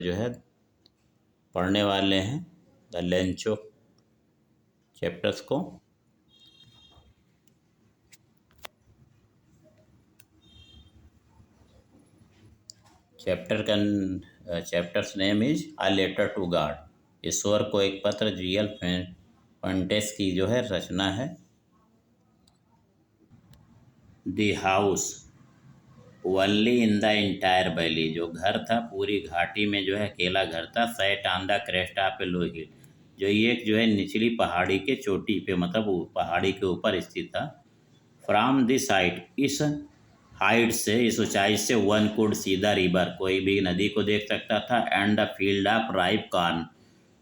जो है पढ़ने वाले हैं द लेंचो चैप्टर्स को। Chapters name is a letter to God. ईश्वर को एक पत्र, जीएल फर्नांडिस की जो है रचना है। The house only in the entire valley, जो घर था पूरी घाटी में जो है अकेला घर था। Set on the crest of a low hill, जो ये जो है निचली पहाड़ी के चोटी पे, मतलब पहाड़ी के ऊपर स्थित था। फ्रॉम दिस साइड, इस हाइट से, इस ऊंचाई से one could see the river, कोई भी नदी को देख सकता था। And the field of ripe corn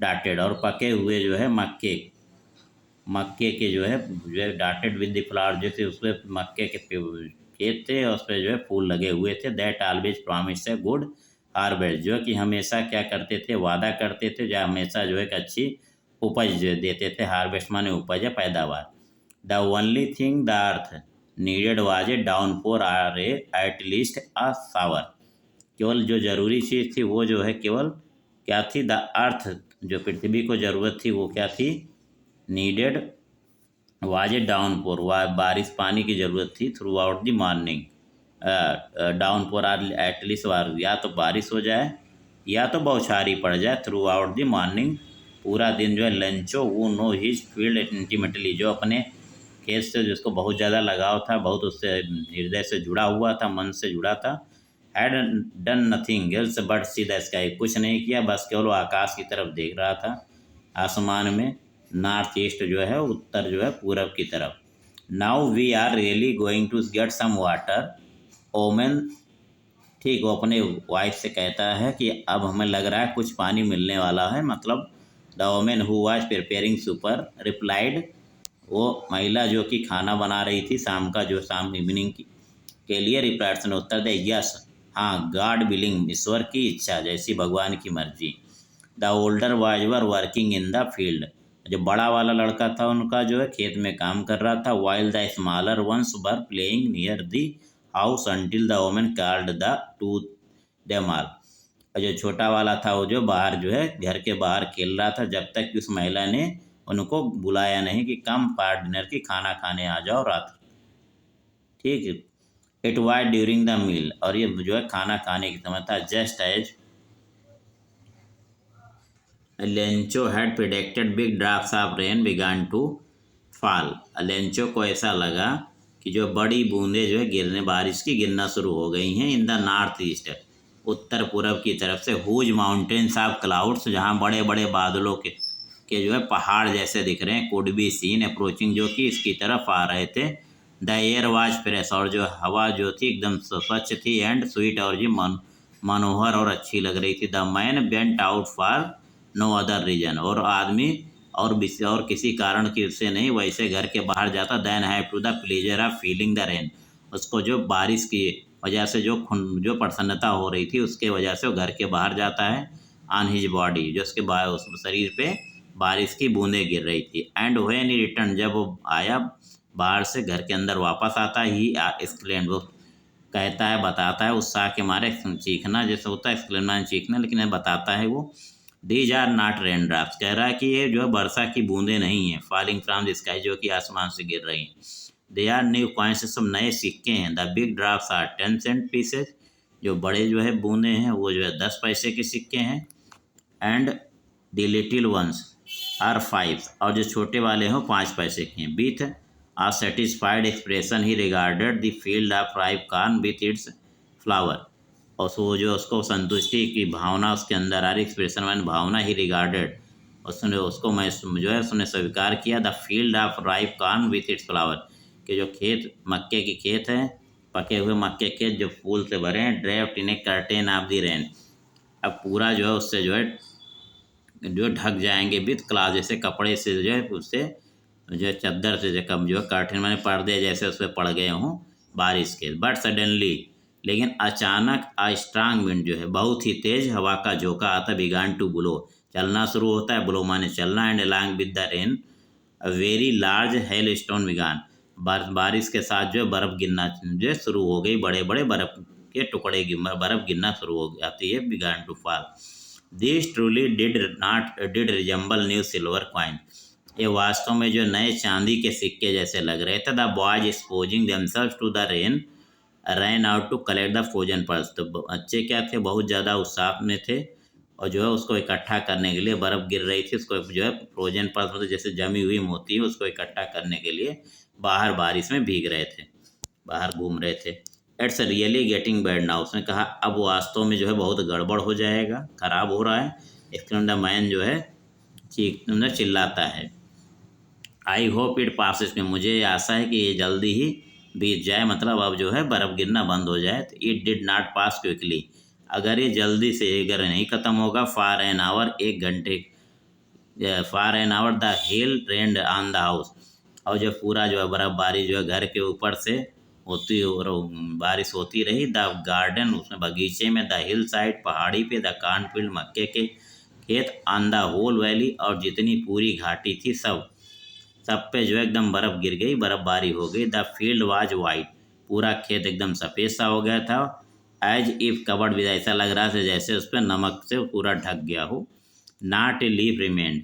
dated, और पके हुए जो है मक्के के जो है डाटेड विद द फ्लावर, जैसे उसपे मक्के के खेत थे और उस पर जो है फूल लगे हुए थे। That always promise a good harvest, जो कि हमेशा क्या करते थे, वादा करते थे, जो हमेशा जो एक अच्छी उपज देते थे। हार्वेस्ट माने उपज है, पैदावार। The only thing the earth needed was a downpour or at least a shower, केवल जो जरूरी चीज़ थी वो जो है केवल क्या थी, द अर्थ, जो पृथ्वी को ज़रूरत थी वो क्या थी, नीडेड वाज ए डाउनपोर, बारिश पानी की ज़रूरत थी। Throughout the morning, downpour or at least, या तो बारिश हो जाए या तो बौछारी पड़ जाए। थ्रू आउट द मॉर्निंग, पूरा दिन जो है। लंचो वो नो हिज फील्ड इंटीमेटली, जो अपने खेत से जिसको बहुत ज़्यादा लगाव था, बहुत उससे हृदय से जुड़ा हुआ था, मन से जुड़ा था। Had done nothing else but see the sky, कुछ नहीं किया, बस केवल आकाश की तरफ देख रहा था, आसमान में। नॉर्थ ईस्ट जो है, उत्तर जो है पूरब की तरफ। Now we are really going to get some water woman, ठीक, वो अपने वाइफ से कहता है कि अब हमें लग रहा है कुछ पानी मिलने वाला है। मतलब the women who was preparing super replied, वो महिला जो कि खाना बना रही थी शाम का, जो शाम इवनिंग के लिए रिप्लाइड ने उत्तर दे, यस, हाँ, गॉड विलिंग, ईश्वर की इच्छा, जैसी भगवान की मर्जी। The older was were working in the field, जो बड़ा वाला लड़का था उनका जो है खेत में काम कर रहा था। While the smaller ones were playing near the house until the women called the two them all, और जो छोटा वाला था वो जो बाहर जो है घर के बाहर खेल रहा था, जब तक कि उस महिला ने उनको बुलाया नहीं कि कम पार्ट डिनर की, खाना खाने आ जाओ रात, ठीक है। It was during the meal, और ये जो है खाना खाने की समय था। Just as Lencho had predicted big drops of rain began to fall, Lencho को ऐसा लगा कि जो बड़ी बूंदें जो है गिरने, बारिश की गिरना शुरू हो गई हैं। इन द नॉर्थ ईस्ट, उत्तर पूरब की तरफ से। हुज माउंटेन्स ऑफ क्लाउड्स, जहाँ बड़े बड़े बादलों के जो है पहाड़ जैसे दिख रहे हैं। कुड बी सीन अप्रोचिंग, जो कि इसकी तरफ आ रहे थे। द एयर वाज फ्रेश, और जो हवा जो थी एकदम स्वच्छ थी। एंड स्वीट, और जी मनोहर और अच्छी लग रही थी। The man went out for no other reason, और आदमी और किसी कारण की उससे नहीं, वैसे घर के बाहर जाता। Then have to the pleasure of feeling the rain, उसको जो बारिश की वजह से जो प्रसन्नता हो रही थी उसके वजह से वो घर के बाहर जाता है। ऑन हिज बॉडी, जो उसके उस शरीर पे बारिश की बूंदें गिर रही थी। एंड व्हेन ही रिटर्न, जब वो आया बाहर से घर के अंदर वापस आता ही, एक्सक्लेम्ड, वो कहता है, बताता है उत्साह के मारे, चीखना जैसे होता है, एक्सक्लेम चीखना, लेकिन बताता है वो, these are not rain drops, कह रहा है कि ये जो है वर्षा की बूंदें नहीं हैं। फॉलिंग फ्रॉम द स्काई, जो कि आसमान से गिर रही हैं। दे आर न्यू कॉइन्स, सब नए सिक्के हैं। The big drops are 10 cent pieces, जो बड़े जो है बूंदें हैं वो जो है 10 पैसे के सिक्के हैं। And the little ones are 5, और जो छोटे वाले हैं 5 पैसे के हैं। With a satisfied expression he regarded the field of ripe corn with its flower, और वो जो उसको संतुष्टि की भावना उसके अंदर आ रही, एक्सप्रेशन मान भावना ही रिगार्डेड, उसने उसको मैं जो है उसने स्वीकार किया। The field of ripe corn with its flower, के जो खेत मक्के की खेत है, पके हुए मक्के खेत जो फूल से भरे हैं। Draped in A curtain of the rain, अब पूरा जो है उससे जो ढक जाएंगे। विथ क्लाथ, जैसे कपड़े से जो है उससे जो है चद्दर से जो कम जो है कर्टेन मैंने पर्दे जैसे उस पर पड़ गए हों बारिश के। बट सडनली, लेकिन अचानक आ स्ट्रांग विंड, जो है बहुत ही तेज हवा का झोंका आता। बिगान टू ब्लो, चलना शुरू होता है। ब्लो माने चलना। And along with the rain a very large hello stone began, बारिश के साथ जो बर्फ़ गिरना जो शुरू हो गई। बड़े बड़े बर्फ़ के टुकड़े बर्फ़ गिरना शुरू हो जाती है। Began to fall, this truly did resemble new silver coin. ये वास्तव में जो नए चांदी के सिक्के जैसे लग रहे थे। The boys exposing themselves to the rain ran out to collect the frozen pearls. तो बच्चे क्या थे, बहुत ज़्यादा उत्साह में थे और जो है उसको इकट्ठा करने के लिए, बर्फ़ गिर रही थी, उसको जो है फ्रोजन पर्स मतलब जैसे जमी हुई मोती है उसको इकट्ठा करने के लिए बाहर बारिश में भीग रहे थे, बाहर घूम रहे थे। It's really getting bad now. उसने कहा अब वास्तव में जो है बहुत गड़बड़ हो जाएगा, ख़राब हो रहा है। एक्सक्लेम्ड द मैन, जो है चिल्लाता है। आई होप इट पासिस में, मुझे आशा है कि ये जल्दी ही बीत जाए, मतलब अब जो है बर्फ़ गिरना बंद हो जाए। तो it did not pass quickly, अगर ये जल्दी से अगर नहीं ख़त्म होगा, फॉर एन आवर, 1 घंटे, for an hour the hell rained on the house. और जो पूरा जो है बर्फ़बारी जो है घर के ऊपर से होती और बारिश होती रही। द गार्डन, उसमें बगीचे में, द हिल साइड, पहाड़ी पे, द कॉर्नफील्ड, मक्के के खेत, ऑन द होल वैली, और जितनी पूरी घाटी थी सब पे जो है एकदम बर्फ़ गिर गई, बर्फ़बारी हो गई। द फील्ड वाज वाइट, पूरा खेत एकदम सफ़ेद सा हो गया था। एज इफ कवर्ड विद, ऐसा लग रहा था जैसे उस पर नमक से पूरा ढक गया हो। Not a leaf remained,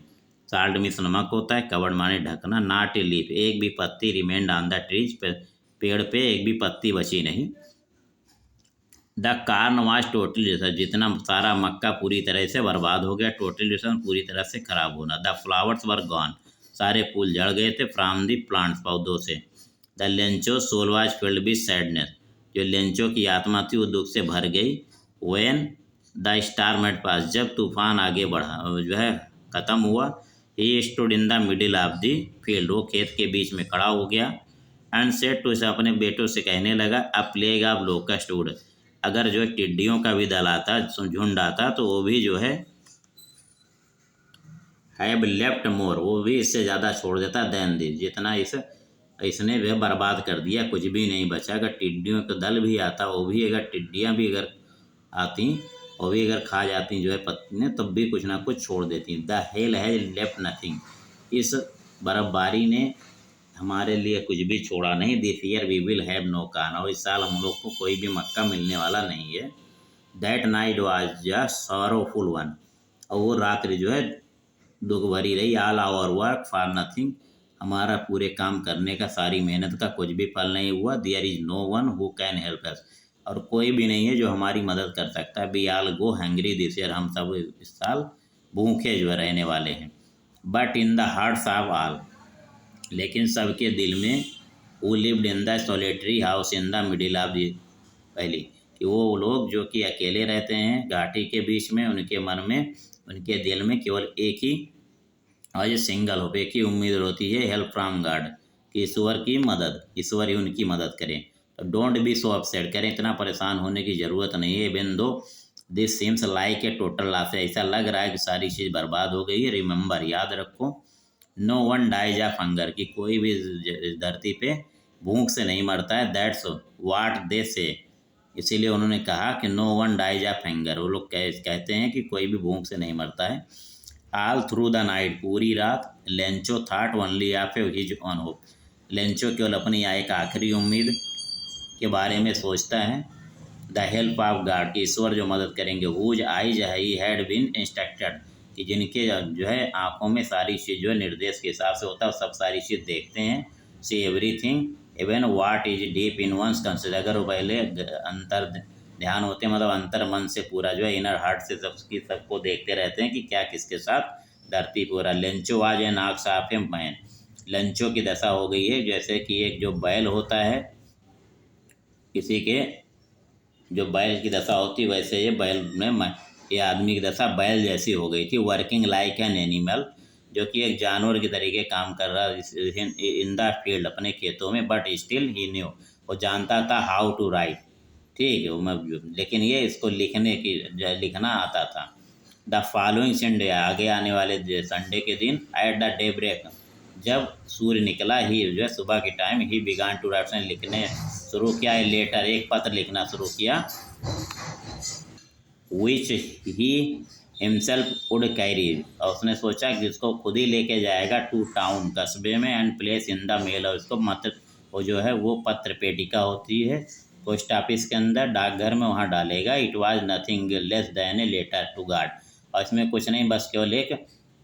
salt mix नमक होता है, कवर्ड माने ढकना। नॉट ए लीफ, एक भी पत्ती, रिमेंड ऑन द ट्रीज, पेड़ पे एक भी पत्ती बची नहीं। The corn was totally destroyed, जितना सारा मक्का पूरी तरह से बर्बाद हो गया। टोटली डिस्ट्रॉयड, पूरी तरह से खराब होना। द फ्लावर्स वर गॉन, सारे फूल झड़ गए थे। फ्रॉम द प्लांट्स, पौधों से। The Lencho soul was filled with sadness, जो लेंचो की आत्मा थी वो दुख से भर गई। When the storm had passed, जब तूफान आगे बढ़ा, जो है ख़त्म हुआ। He stood in the middle of the field, वो खेत के बीच में खड़ा हो गया। एंड सेड टू, इसे अपने बेटों से कहने लगा, अ प्लेग ऑफ लोकस्ट वुड, अगर जो टिड्डियों का भी दल आता, झुंड आता, तो वो भी जो है हैव लेफ्ट मोर, वो भी इससे ज़्यादा छोड़ देता देन दिस, जितना इसने वह बर्बाद कर दिया, कुछ भी नहीं बचा। अगर टिड्डियों का दल भी आता, वो भी अगर टिड्डियाँ भी अगर आती, वो भी अगर खा जाती जो है पत्ती ने, तब भी कुछ ना कुछ छोड़ देती। The hail has left nothing, इस बर्फबारी ने हमारे लिए कुछ भी छोड़ा नहीं। This year we will have no corn, और इस साल हम लोग को कोई भी मक्का मिलने वाला नहीं है। That night was just sorrowful one, और वो रात्रि जो है दुख भरी रही। All our work for nothing, हमारा पूरे काम करने का, सारी मेहनत का कुछ भी फल नहीं हुआ। There is no one who can help us, और कोई भी नहीं है जो हमारी मदद कर सकता है। We all go hungry this year, हम सब इस साल भूखे जो है रहने वाले हैं। But in the hearts of all, लेकिन सबके दिल में, who lived in the solitary house in the middle of the valley, कि वो लोग जो कि अकेले रहते हैं घाटी के बीच में, उनके मन में, उनके दिल में केवल एक ही, और ये सिंगल होप, एक ही उम्मीद होती है, हेल्प फ्रॉम गॉड, कि ईश्वर की मदद, ईश्वर ही उनकी मदद करें। तो डोंट बी सो अपसेट, करें इतना परेशान होने की ज़रूरत नहीं है। Even though this seems like a total loss, ऐसा लग रहा है कि सारी चीज़ बर्बाद हो गई है। रिमेंबर, याद रखो, no one dies of hunger, कि कोई भी धरती पे भूख से नहीं मरता है। दैट्स वाट दे से, इसीलिए उन्होंने कहा कि no one dies of hunger, वो लोग कहते हैं कि कोई भी भूख से नहीं मरता है। ऑल थ्रू द नाइट, पूरी रात, Lencho thought only of his one hope, Lencho केवल अपनी एक आखिरी उम्मीद के बारे में सोचता है। द हेल्प ऑफ गॉड, की ईश्वर जो मदद करेंगे। Whose eyes he had been instructed, कि जिनके जो है आंखों में सारी चीज़ जो है निर्देश के हिसाब से होता है, सब सारी चीज़ देखते हैं। See everything even what is deep in one's consider, अगर वो पहले अंतर ध्यान होते हैं, मतलब अंतर मन से पूरा जो है इनर हार्ट से सबको देखते रहते हैं कि क्या किसके साथ धरती पूरा। लेंचो आज है नाक साफ है मैन, लंचों की दशा हो गई है, जैसे कि एक जो बैल होता है, किसी के जो बैल की दशा होती, वैसे ये बैल में ये आदमी की दशा बैल जैसी हो गई थी। वर्किंग लाइक एन एनिमल, जो कि एक जानवर के तरीके काम कर रहा इन द फील्ड, अपने खेतों में। बट स्टिल ही न्यू, वो जानता था हाउ टू राइट, ठीक है, लेकिन ये इसको लिखना आता था। द फॉलोइंग संडे, आगे आने वाले संडे के दिन, एट द डे ब्रेक, जब सूर्य निकला, ही जो है सुबह के time, he began to write, लिखने शुरू किया है लेटर, एक पत्र लिखना शुरू किया। विच ही हिमसेल्फ वुड कैरी, और उसने सोचा कि इसको खुद ही लेके जाएगा टू टाउन, कस्बे में, and place in the mail, और उसको मत वो जो है वो पत्र पेटिका होती है पोस्ट ऑफिस के अंदर, डाकघर में, वहाँ डालेगा। It was nothing less than a letter to God, और इसमें कुछ नहीं, बस केवल एक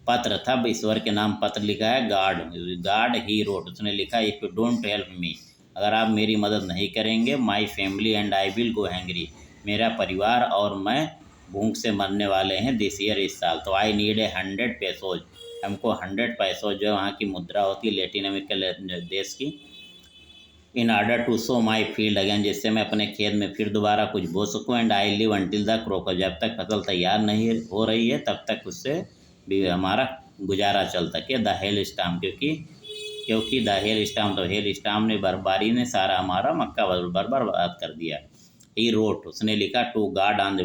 पत्र था, ईश्वर के नाम पत्र लिखा है, गाड ही रोट, उसने लिखा if you don't help me, अगर आप मेरी मदद नहीं करेंगे, my family and I will go hangry, मेरा परिवार और मैं भूख से मरने वाले हैं दिस ईयर, इस साल। तो आई नीड 100 पैसोज, हमको 100 पैसोज जो वहाँ की मुद्रा होती है लेटिन अमेरिका देश की, in order to sow my field again, जिससे मैं अपने खेत में फिर दोबारा कुछ बो सकूँ, and I live until the crop, जब तक फसल तैयार नहीं हो रही है तब तक उससे भी हमारा गुजारा चल सके। द हेल स्टाम, क्योंकि द हेल स्टाम, तो हेल स्टाम ने बर्फबारी ने सारा हमारा मक्का बर्बाद कर दिया। ही रोट, उसने लिखा टू गॉड ऑन द,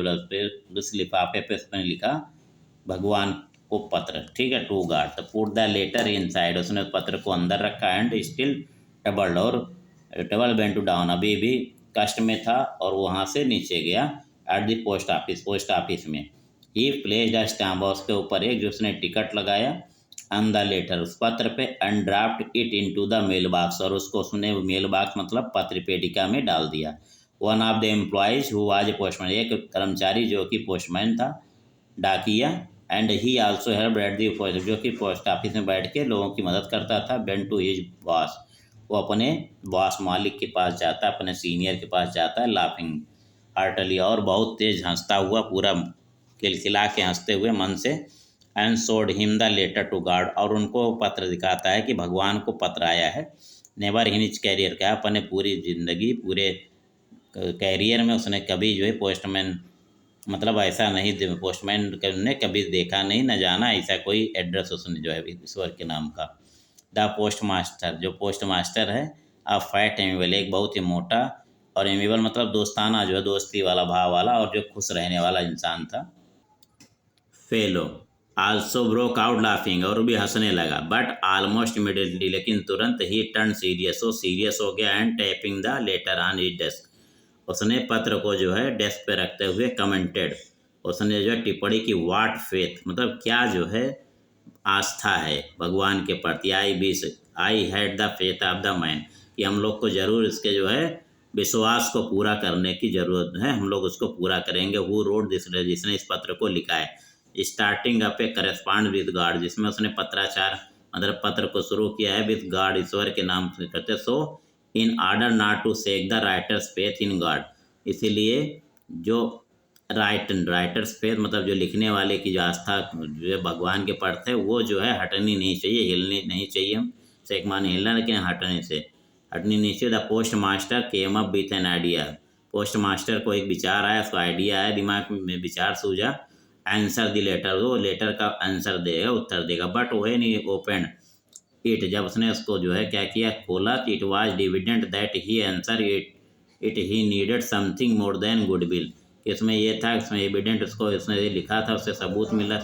उस लिफाफे पे उसने लिखा भगवान को पत्र, ठीक है, टू गॉड। तो पुट द लेटर इनसाइड, उसने पत्र को अंदर रखा, एंड स्टिल ट्रबल्ड, और ट्रबल वेंट टू डाउन, अभी भी कष्ट में था और वहाँ से नीचे गया। एट द पोस्ट ऑफिस में ही प्लेस्ड अ स्टैम्प, उसके ऊपर एक जो उसने टिकट लगाया, ऑन द लेटर, उस पत्र पे, and draft it into the mail box, और उसको उसने मेल बॉक्स मतलब पत्र पेटिका में डाल दिया। One of the employees who was postman, एक कर्मचारी जो कि पोस्टमैन था, डाकिया, and he also help at the post, जो कि पोस्ट ऑफिस में बैठ के लोगों की मदद करता था। वेंट टू हिज बॉस, वो अपने बॉस मालिक के पास जाता है, अपने सीनियर के पास जाता है, लाफिंग हार्टली, और बहुत तेज हंसता हुआ, पूरा खिलखिला के हंसते हुए मन से, and showed him the letter to God, और उनको पत्र दिखाता है कि भगवान को पत्र आया है। नेवर इन हिज कैरियर, का अपने पूरी ज़िंदगी, पूरे कैरियर में उसने कभी जो है पोस्टमैन, मतलब ऐसा नहीं, पोस्टमैन ने कभी देखा नहीं, न जाना ऐसा कोई एड्रेस उसने जो है ईश्वर के नाम का। द पोस्ट मास्टर, जो पोस्ट मास्टर है, अ फैट एमिबल, एक बहुत ही मोटा, और एमिबल मतलब दोस्ताना, जो है दोस्ती वाला भाव वाला, और जो खुश रहने वाला इंसान था। Fellow also broke out laughing, और भी हंसने लगा, बट ऑलमोस्ट इमीडिएटली, लेकिन तुरंत ही टर्न सीरियस हो गया, and tapping the later on his desk, उसने पत्र को जो है डेस्क पे रखते हुए कमेंटेड, उसने जो है टिप्पणी की, व्हाट फेथ, मतलब क्या जो है आस्था है भगवान के प्रति, I had the faith of the man, कि हम लोग को जरूर इसके जो है विश्वास को पूरा करने की ज़रूरत है, हम लोग उसको पूरा करेंगे। हु रोड दिस, जिसने इस पत्र को लिखा है, starting up A correspond with God, जिसमें उसने पत्राचार मतलब पत्र को शुरू किया है विद गॉड, ईश्वर के नाम से करते, so in order not to shake the writer's faith in God, इसीलिए जो राइटर्स फेथ मतलब जो लिखने वाले की जो आस्था जो है भगवान के प्रति है, वो जो है हटनी नहीं चाहिए, हिलनी नहीं चाहिए, शेक माने हिलना, लेकिन हटनी नहीं चाहिए। The post master came up with an idea, post master को एक विचार आया, उसका आइडिया आया, दिमाग में विचार सूझा, आंसर द लेटर, वो लेटर का आंसर देगा, उत्तर देगा, but when he open it, जब उसने उसको जो है क्या किया, खोला, it was dividend that he answer it he needed something more than goodwill, इसमें ये था, इसमें एविडेंट उसको इसने लिखा था, उससे सबूत मिला